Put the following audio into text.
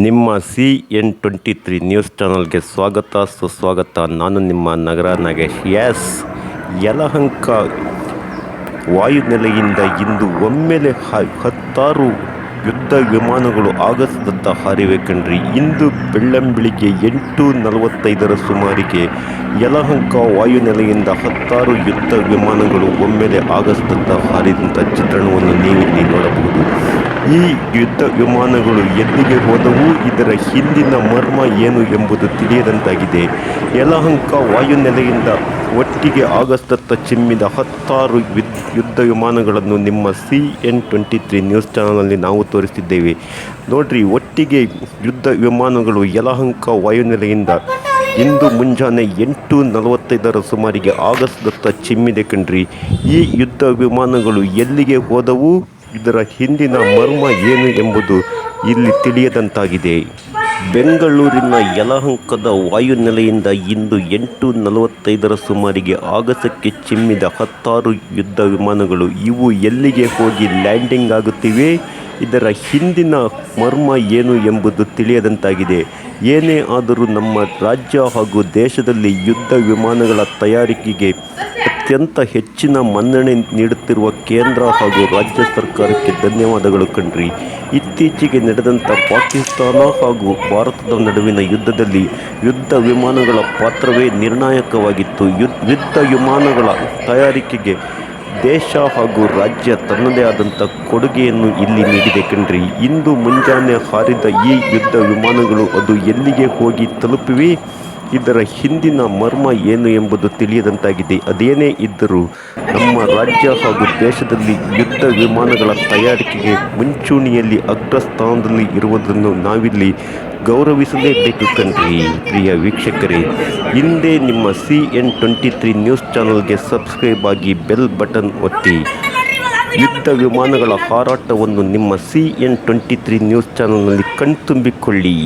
ನಿಮ್ಮ CN23 news ಚಾನಲ್ಗೆ ಸ್ವಾಗತ ಸುಸ್ವಾಗತ. ನಾನು ನಿಮ್ಮ ನಗರ ನಾಗೇಶ್. ಯಲಹಂಕ ವಾಯುನೆಲೆಯಿಂದ ಇಂದು ಒಮ್ಮೆಲೆ 16 ಯುದ್ಧ ವಿಮಾನಗಳು ಆಗಸದತ್ತ ಹಾರಿವೆ ಕಣ್ರಿ. ಇಂದು ಬೆಳ್ಳಂಬೆಳಿಗ್ಗೆ 8:45 ಸುಮಾರಿಗೆ ಯಲಹಂಕ ವಾಯುನೆಲೆಯಿಂದ 16 ಯುದ್ಧ ವಿಮಾನಗಳು ಒಮ್ಮೆಲೆ ಆಗಸದತ್ತ ಹಾರಿದಂಥ ಚಿತ್ರಣವನ್ನು ನೀವಿಲ್ಲಿ ನೋಡಬಹುದು. ಈ ಯುದ್ಧ ವಿಮಾನಗಳು ಎಲ್ಲಿಗೆ ಹೋದವು, ಇದರ ಹಿಂದಿನ ಮರ್ಮ ಏನು ಎಂಬುದು ತಿಳಿಯದಂತಾಗಿದೆ. ಯಲಹಂಕ ವಾಯುನೆಲೆಯಿಂದ ಒಟ್ಟಿಗೆ ಆಗಸದತ್ತ ಚಿಮ್ಮಿದ 16 ಯುದ್ಧ ವಿಮಾನಗಳನ್ನು ನಿಮ್ಮ CN23 ನ್ಯೂಸ್ ಚಾನಲ್ನಲ್ಲಿ ನಾವು ತೋರಿಸಿದ್ದೇವೆ ನೋಡ್ರಿ. ಒಟ್ಟಿಗೆ ಯುದ್ಧ ವಿಮಾನಗಳು ಯಲಹಂಕ ವಾಯುನೆಲೆಯಿಂದ ಇಂದು ಮುಂಜಾನೆ 8:45 ಸುಮಾರಿಗೆ ಆಗಸದತ್ತ ಚಿಮ್ಮಿದೆ ಕಣ್ರಿ. ಈ ಯುದ್ಧ ವಿಮಾನಗಳು ಎಲ್ಲಿಗೆ ಹೋದವು, ಇದರ ಹಿಂದಿನ ಮರ್ಮ ಏನು ಎಂಬುದು ಇಲ್ಲಿ ತಿಳಿಯದಂತಾಗಿದೆ. ಬೆಂಗಳೂರಿನ ಯಲಹಂಕದ ವಾಯುನೆಲೆಯಿಂದ ಇಂದು 8:45 ಸುಮಾರಿಗೆ ಆಗಸಕ್ಕೆ ಚಿಮ್ಮಿದ 16 ಯುದ್ಧ ವಿಮಾನಗಳು ಇವು ಎಲ್ಲಿಗೆ ಹೋಗಿ ಲ್ಯಾಂಡಿಂಗ್ ಆಗುತ್ತಿವೆ, ಇದರ ಹಿಂದಿನ ಮರ್ಮ ಏನು ಎಂಬುದು ತಿಳಿಯದಂತಾಗಿದೆ. ಏನೇ ಆದರೂ ನಮ್ಮ ರಾಜ್ಯ ಹಾಗೂ ದೇಶದಲ್ಲಿ ಯುದ್ಧ ವಿಮಾನಗಳ ತಯಾರಿಕೆಗೆ ಅತ್ಯಂತ ಹೆಚ್ಚಿನ ಮನ್ನಣೆ ನೀಡುತ್ತಿರುವ ಕೇಂದ್ರ ಹಾಗೂ ರಾಜ್ಯ ಸರ್ಕಾರಕ್ಕೆ ಧನ್ಯವಾದಗಳು ಕಣ್ರಿ. ಇತ್ತೀಚೆಗೆ ನಡೆದಂಥ ಪಾಕಿಸ್ತಾನ ಹಾಗೂ ಭಾರತದ ನಡುವಿನ ಯುದ್ಧದಲ್ಲಿ ಯುದ್ಧ ವಿಮಾನಗಳ ಪಾತ್ರವೇ ನಿರ್ಣಾಯಕವಾಗಿತ್ತು. ಯುದ್ಧ ವಿಮಾನಗಳ ತಯಾರಿಕೆಗೆ ದೇಶ ಹಾಗೂ ರಾಜ್ಯ ತನ್ನದೇ ಆದಂಥ ಕೊಡುಗೆಯನ್ನು ಇಲ್ಲಿ ನೀಡಿದೆ ಕಣ್ರಿ. ಇಂದು ಮುಂಜಾನೆ ಹಾರಿದ ಈ ಯುದ್ಧ ವಿಮಾನಗಳು ಅದು ಎಲ್ಲಿಗೆ ಹೋಗಿ ತಲುಪಿವೆ, ಇದರ ಹಿಂದಿನ ಮರ್ಮ ಏನು ಎಂಬುದು ತಿಳಿಯದಂತಾಗಿದೆ. ಅದೇನೇ ಇದ್ದರೂ ನಮ್ಮ ರಾಜ್ಯ ಹಾಗೂ ದೇಶದಲ್ಲಿ ಯುದ್ಧ ವಿಮಾನಗಳ ತಯಾರಿಕೆಗೆ ಮುಂಚೂಣಿಯಲ್ಲಿ ಅಗ್ರಸ್ಥಾನದಲ್ಲಿ ಇರುವುದನ್ನು ನಾವಿಲ್ಲಿ ಗೌರವಿಸಲೇಬೇಕು ಕಣ್ರಿ. ಪ್ರಿಯ ವೀಕ್ಷಕರೇ, ಹಿಂದೆ ನಿಮ್ಮ CN23 ನ್ಯೂಸ್ ಚಾನಲ್ಗೆ ಸಬ್ಸ್ಕ್ರೈಬ್ ಆಗಿ ಬೆಲ್ ಬಟನ್ ಒತ್ತಿ ಯುದ್ಧ ವಿಮಾನಗಳ ಹಾರಾಟವನ್ನು ನಿಮ್ಮ CN23 ನ್ಯೂಸ್ ಚಾನಲ್ನಲ್ಲಿ ಕಣ್ತುಂಬಿಕೊಳ್ಳಿ.